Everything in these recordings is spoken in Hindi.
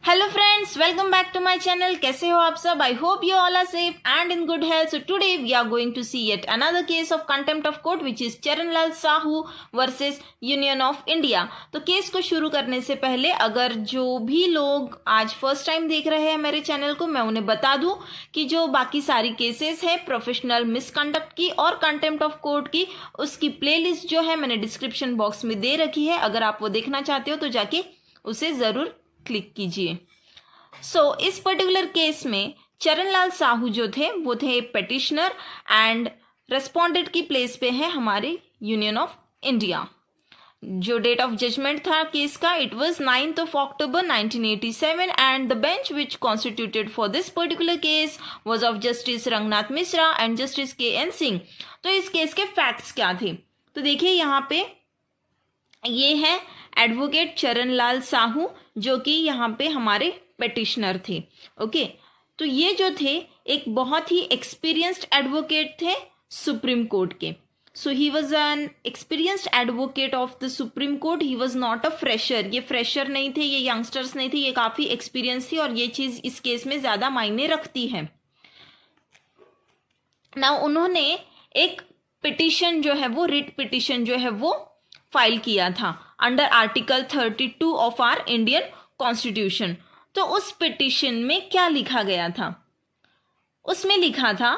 Hello friends, welcome back to my channel. कैसे हो आप सब? I hope you all are safe and in good health. So today we are going to see yet another case of contempt of court which is Charanlal Sahu versus Union of India. तो केस को शुरू करने से पहले अगर जो भी लोग आज फर्स्ट टाइम देख रहे हैं मेरे चैनल को, मैं उन्हें बता दूं कि जो बाकी सारी केसेस है प्रोफेशनल मिसकंडक्ट की और कंटेम्प्ट ऑफ कोर्ट की, उसकी प्लेलिस्ट जो है मैंने डिस्क्रिप्शन बॉक्स में दे रखी है। अगर आप वो देखना चाहते हो तो जाके उसे जरूर क्लिक कीजिए। इस पर्टिकुलर केस में चरणलाल साहू जो थे वो थे पेटिशनर एंड रेस्पोंडेंट की प्लेस पे है हमारे यूनियन ऑफ इंडिया। जो डेट ऑफ जजमेंट था केस का, it was 9th of October 1987 and the bench which constituted for this particular case was of justice Ranganath Mishra and justice KN Singh. तो इस केस के फैक्ट्स क्या थे? तो देखिए यहाँ पे ये है एडवोकेट चरणलाल साहू जो कि यहाँ पे हमारे पेटिशनर थे। ओके, तो ये जो थे एक बहुत ही एक्सपीरियंस्ड एडवोकेट थे सुप्रीम कोर्ट के। So he was an experienced advocate of the Supreme Court. He was not a fresher. ये फ्रेशर नहीं थे, ये यंगस्टर्स नहीं थे, ये काफ़ी एक्सपीरियंस थी और ये चीज़ इस केस में ज़्यादा मायने रखती है ना। उन्होंने एक पिटिशन जो है वो रिट पिटिशन जो है वो फाइल किया था under article 32 of our Indian constitution. तो उस पिटिशन में क्या लिखा गया था? उसमें लिखा था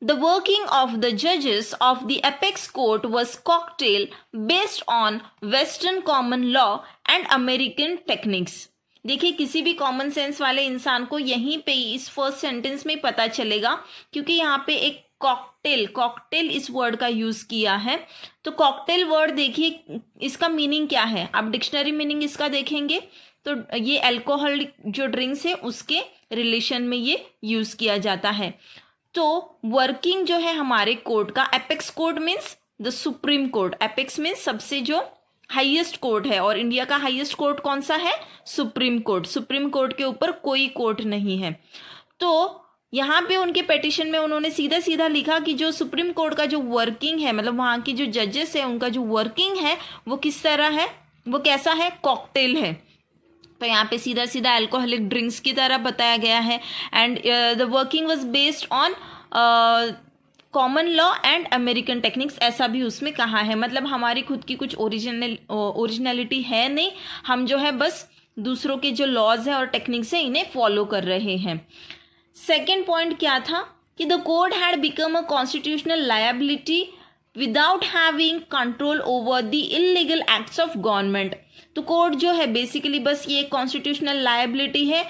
द वर्किंग ऑफ द जजेस of the apex court was cocktail based on western common law and American techniques. देखिए, किसी भी कॉमन सेंस वाले इंसान को यहीं पे इस फर्स्ट सेंटेंस में पता चलेगा, क्योंकि यहाँ पे एक कॉकटेल इस वर्ड का यूज किया है। तो कॉकटेल वर्ड देखिए इसका मीनिंग क्या है, आप डिक्शनरी मीनिंग इसका देखेंगे तो ये अल्कोहलिक जो ड्रिंक्स है उसके रिलेशन में ये यूज किया जाता है। तो वर्किंग जो है हमारे कोर्ट का, apex court means the Supreme court. Apex means सबसे जो हाईएस्ट कोर्ट है और इंडिया का हाईएस्ट कोर्ट कौन सा है? Supreme court. सुप्रीम कोर्ट के ऊपर कोई कोर्ट नहीं है। तो यहाँ पे उनके पेटिशन में उन्होंने सीधा सीधा लिखा कि जो सुप्रीम कोर्ट का जो वर्किंग है, मतलब वहाँ की जो जजेस है उनका जो वर्किंग है वो किस तरह है, वो कैसा है? कॉकटेल है। तो यहाँ पे सीधा सीधा अल्कोहलिक ड्रिंक्स की तरह बताया गया है। And the working was based on common law and American techniques, ऐसा भी उसमें कहा है। मतलब हमारी खुद की कुछ ओरिजिनलिटी है नहीं, हम जो है बस दूसरों के जो लॉज है और टेक्निक्स है इन्हें फॉलो कर रहे हैं। सेकेंड पॉइंट क्या था कि the court had become a constitutional liability without having control over the illegal acts of government. तो कोर्ट जो है बेसिकली बस ये कॉन्स्टिट्यूशनल लायबिलिटी है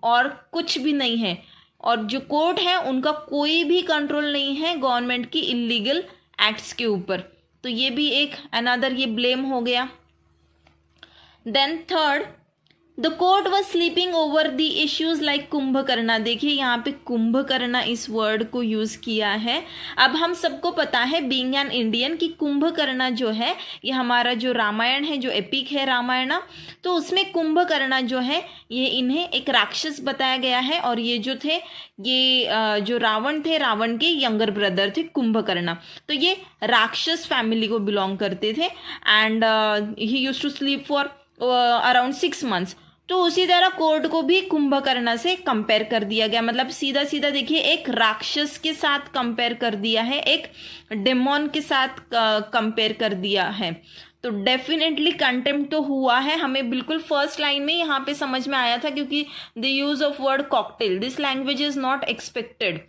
और कुछ भी नहीं है, और जो कोर्ट है उनका कोई भी कंट्रोल नहीं है गवर्नमेंट की इलीगल एक्ट्स के ऊपर। तो ये भी एक अनदर ये ब्लेम हो गया। Then third, the court was sleeping over the issues like Kumbhakarna. देखिए यहाँ पे कुंभकर्णा इस वर्ड को यूज किया है। अब हम सबको पता है बीइंग एन इंडियन कि कुंभकर्णा जो है ये हमारा जो रामायण है, जो एपिक है रामायणा, तो उसमें कुंभकर्णा जो है ये इन्हें एक राक्षस बताया गया है। और ये जो थे ये जो रावण थे, रावण के यंगर ब्रदर थे कुंभकर्णा। तो ये राक्षस फैमिली को बिलोंग करते थे and he used to sleep for around 6 months। तो उसी तरह कोर्ट को भी कुंभकर्ण से कंपेयर कर दिया गया। मतलब सीधा सीधा देखिए एक राक्षस के साथ कंपेयर कर दिया है, एक डेमोन के साथ कंपेयर कर दिया है। तो डेफिनेटली कंटेम्प्ट तो हुआ है। हमें बिल्कुल फर्स्ट लाइन में यहाँ पे समझ में आया था, क्योंकि the use of word cocktail, this language is not expected.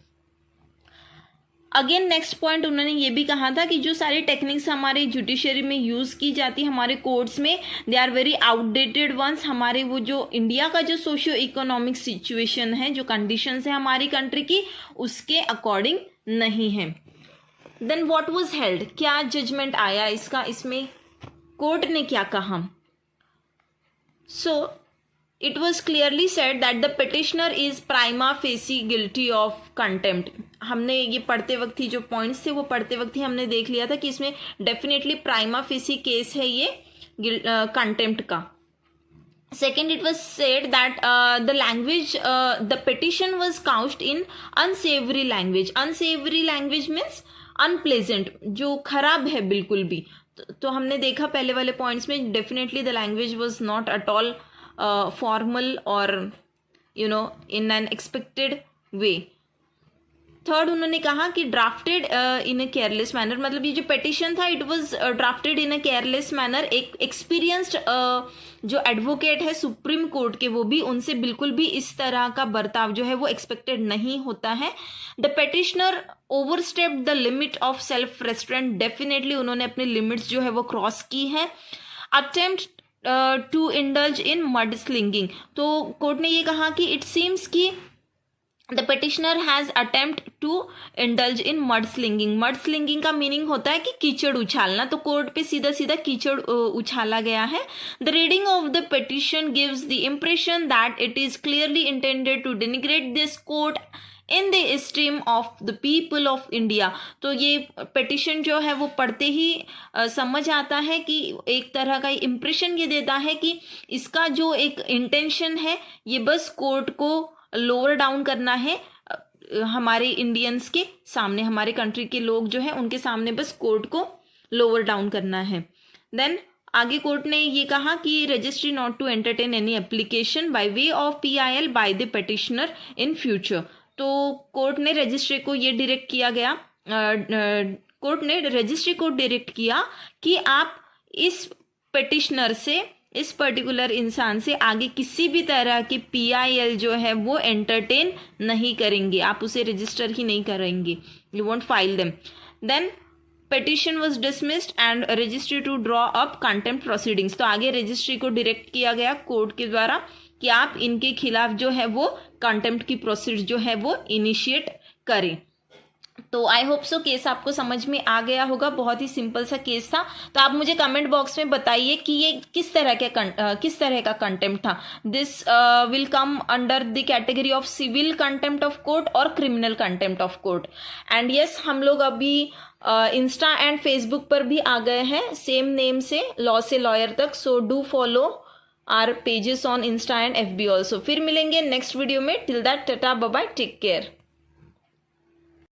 Again next point उन्होंने ये भी कहा था कि जो सारी टेक्निक्स हमारे जुडिशरी में यूज़ की जाती है हमारे कोर्ट्स में, they are very outdated ones. हमारे वो जो इंडिया का जो सोशियो इकोनॉमिक सिचुएशन है, जो कंडीशंस है हमारी कंट्री की, उसके अकॉर्डिंग नहीं है। देन व्हाट वाज हेल्ड, क्या जजमेंट आया इसका, इसमें कोर्ट ने क्या कहा? सो it was clearly said that the petitioner is prima facie guilty of contempt। हमने ये पढ़ते वक्त ही जो पॉइंट्स थे वो पढ़ते वक्त ही हमने देख लिया था कि इसमें डेफिनेटली प्राइमा फेसी केस है ये कंटेम्प्ट का। Second, it was said that the language, the petition was couched in unsavory language। unsavory language means unpleasant, जो खराब है बिल्कुल भी। तो हमने देखा पहले वाले पॉइंट्स में definitely the language was not at all formal और in an expected way. Third उन्होंने कहा कि drafted in a careless manner, मतलब ये जो पेटिशन था it was drafted in a careless manner. एक एक्सपीरियंस्ड जो एडवोकेट है सुप्रीम कोर्ट के, वो भी उनसे बिल्कुल भी इस तरह का बर्ताव जो है वो एक्सपेक्टेड नहीं होता है। The petitioner overstepped the limit of self restraint, definitely उन्होंने अपनी लिमिट्स जो है वो क्रॉस की है। Attempt to indulge in mud slinging, तो कोर्ट ने ये कहा कि इट सीम्स कि the petitioner has attempt to indulge in mud slinging. Mud slinging का मीनिंग होता है कि कीचड़ उछालना, तो कोर्ट पे सीधा सीधा कीचड़ उछाला गया है। The reading of the petition gives the impression that it is clearly intended to denigrate this court in the esteem of the people of India. तो ये पेटिशन जो है वो पढ़ते ही समझ आता है कि एक तरह का इम्प्रेशन ये देता है कि इसका जो एक इंटेंशन है ये बस कोर्ट को लोअर डाउन करना है हमारे इंडियंस के सामने, हमारे कंट्री के लोग जो है उनके सामने बस कोर्ट को लोअर डाउन करना है। देन आगे कोर्ट ने ये कहा कि registry not to entertain any application by way of PIL by the petitioner in future. तो कोर्ट ने रजिस्ट्री को ये डायरेक्ट किया गया, कोर्ट ने रजिस्ट्री को डायरेक्ट किया कि आप इस पेटिशनर से, इस पर्टिकुलर इंसान से आगे किसी भी तरह की PIL जो है वो एंटरटेन नहीं करेंगे, आप उसे रजिस्टर ही नहीं करेंगे, you won't file them. Then petition was dismissed and registry to draw up contempt proceedings. तो आगे रजिस्ट्री को डायरेक्ट किया गया कोर्ट के द्वारा कि आप इनके खिलाफ जो है वो कंटेम्प्ट की प्रोसीड जो है वो इनिशिएट करें। तो आई होप सो केस आपको समझ में आ गया होगा, बहुत ही सिंपल सा केस था। तो आप मुझे कमेंट बॉक्स में बताइए कि ये किस तरह का कंटेम्प्ट था। This will come under the category of civil contempt of court और criminal contempt of court. And yes, हम लोग अभी इंस्टा एंड फेसबुक पर भी आ गए हैं सेम नेम से, लॉ से लॉयर तक। So do follow our pages on Insta and FB also. फिर मिलेंगे नेक्स्ट वीडियो में। Till that tata bye bye, take care.